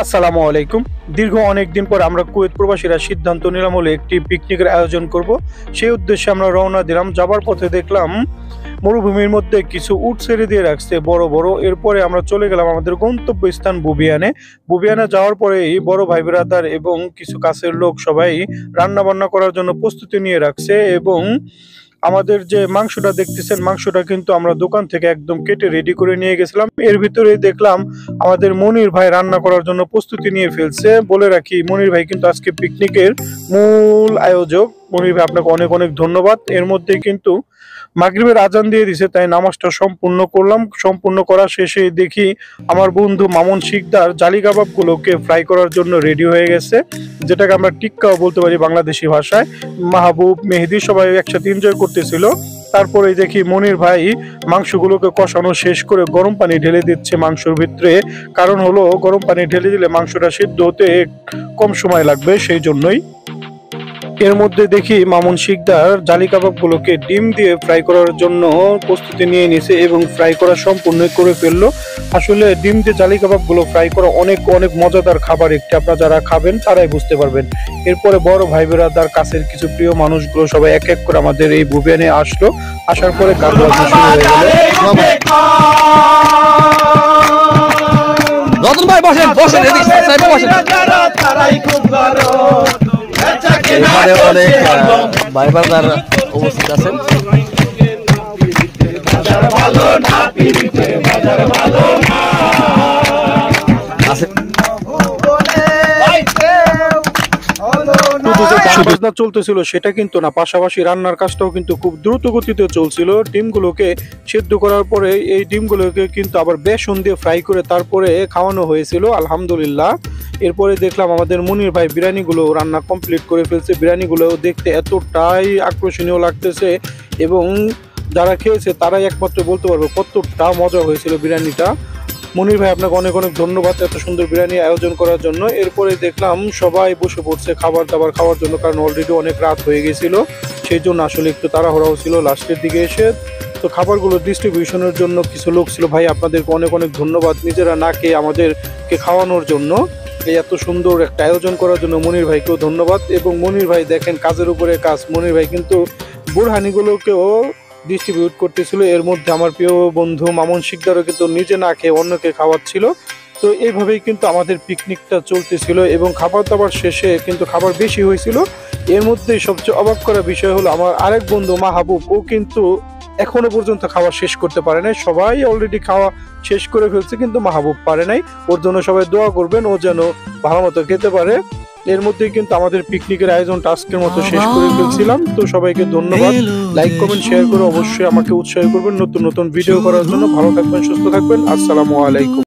আসসালামু আলাইকুম। দীর্ঘ অনেক দিন পর আমরা কুয়েত প্রবাসীরা সিদ্ধান্ত নিলাম হলো একটি পিকনিকের আয়োজন করব। সেই উদ্দেশ্যে আমরা রওনা দিলাম। যাবার পথে দেখলাম মরুভূমির মধ্যে কিছু উট ছেড়ে দিয়ে রাখছে বড় বড়। এরপরে আমরা চলে গেলাম আমাদের গন্তব্যস্থান বুবিয়ানে। বুবিয়ানে যাওয়ার পরে এই বড় ভাই ব্রাদার এবং কিছু কাছের লোক সবাই রান্না বান্না করার জন্য প্রস্তুতি নিয়ে রাখছে। এবং আমাদের যে মাংসটা দেখতেছেন, মাংসটা কিন্তু আমরা দোকান থেকে একদম কেটে রেডি করে নিয়ে গেছিলাম। এর ভিতরেই দেখলাম আমাদের মনির ভাই রান্না করার জন্য প্রস্তুতি নিয়ে ফেলছে। বলে রাখি, মনির ভাই কিন্তু আজকে পিকনিকের মূল আয়োজক। মনির ভাই, আপনাকে অনেক অনেক ধন্যবাদ। এর মধ্যে কিন্তু মাগরিবের আজান দিয়ে দিছে, তাই নামাজটা সম্পূর্ণ করলাম। সম্পূর্ণ করা শেষে দেখি আমার বন্ধু মামুন শিকদার জালি কাবাব গুলোকে ফ্রাই করার জন্য রেডি হয়ে গেছে, যেটাকে আমরা টিক্কাও বলতে পারি বাংলাদেশি ভাষায়। মাহবুব, মেহেদি সবাই একসাথে এনজয় করতেছিল। তারপরে দেখি মনির ভাই মাংসগুলোকে কষানো শেষ করে গরম পানি ঢেলে দিচ্ছে মাংসের ভিতরে। কারণ হলো, গরম পানি ঢেলে দিলে মাংসটা সিদ্ধ হতে কম সময় লাগবে, সেই জন্যই। এর মধ্যে দেখি মামুন শিকদার জালি কাবাব গুলোকে ডিম দিয়ে ফ্রাই করার জন্য প্রস্তুতি নিয়ে নিছে এবং ফ্রাই করা সম্পূর্ণ করে ফেললো। আসলে ডিম দিয়ে জালি কাবাব গুলো ফ্রাই করা অনেক অনেক মজাদার খাবার একটি, আপনারা যারা খাবেন তারাই বুঝতে পারবেন। এরপরে বড় ভাই বেরাদার কাছের কিছু প্রিয় মানুষগুলো সবাই এক এক করে আমাদের এই বুবিয়ানে আসলো। আসার পরে গান বাজনা শুরু হয়ে গেল। রতন ভাই বসেন বসেন, এদিকে বসেন। এখানে অনেক ভাই ব্রাদার উপস্থিত আছেন। চলতেছিল সেটা কিন্তু না, পাশাপাশি রান্নার কাজটাও কিন্তু খুব দ্রুত গতিতে চলছিল। ডিমগুলোকে সিদ্ধ করার পরে এই ডিমগুলোকে কিন্তু আবার বেসন দিয়ে ফ্রাই করে তারপরে খাওয়ানো হয়েছিল, আলহামদুলিল্লাহ। এরপরে দেখলাম আমাদের মনির ভাই বিরিয়ানিগুলো রান্না কমপ্লিট করে ফেলছে। বিরিয়ানিগুলো দেখতে এতটাই আকর্ষণীয় লাগতেছে এবং যারা খেয়েছে তারাই একমাত্র বলতে পারবে কতটা মজা হয়েছিল বিরিয়ানিটা। মনির ভাই, আপনাকে অনেক অনেক ধন্যবাদ এত সুন্দর বিরিয়ানি আয়োজন করার জন্য। এরপরে দেখলাম সবাই বসে পড়ছে খাবার দাবার খাওয়ার জন্য, কারণ অলরেডি অনেক রাত হয়ে গেছিল, সেই জন্য আসলে একটু তাড়াহুড়াও ছিল লাস্টের দিকে এসে। তো খাবারগুলো ডিস্ট্রিবিউশনের জন্য কিছু লোক ছিল। ভাই, আপনাদেরকে অনেক অনেক ধন্যবাদ নিজেরা না খেয়ে আমাদেরকে খাওয়ানোর জন্য, এই এত সুন্দর একটা আয়োজন করার জন্য মনির ভাইকেও ধন্যবাদ। এবং মনির ভাই দেখেন কাজের উপরে কাজ, মনির ভাই কিন্তু বুরহানিগুলোকেও ডিস্ট্রিবিউট করতেছিল। এর মধ্যে আমার প্রিয় বন্ধু মামুন শিকদারও কিন্তু নিজে না খেয়ে অন্যকে খাওয়াচ্ছিল। তো এইভাবেই কিন্তু আমাদের পিকনিকটা চলতেছিল এবং খাবার দাবার শেষে কিন্তু খাবার বেশি হয়েছিল। এর মধ্যে সবচেয়ে অবাক করা বিষয় হলো আমার আরেক বন্ধু মাহবুব, ও কিন্তু এখনো পর্যন্ত খাওয়া শেষ করতে পারে নাই। সবাই অলরেডি খাওয়া শেষ করে ফেলছে, কিন্তু মাহবুব পারে নাই। ওর জন্য সবাই দোয়া করবেন, ও যেন ভালো মতো খেতে পারে। এর মধ্যেই কিন্তু আমাদের পিকনিকের আয়োজনটা আজকের মতো শেষ করে ফেলছিলাম। তো সবাইকে ধন্যবাদ। লাইক কমেন্ট শেয়ার করে অবশ্যই আমাকে উৎসাহ করবেন নতুন নতুন ভিডিও করার জন্য। ভালো থাকবেন, সুস্থ থাকবেন। আসসালামু আলাইকুম।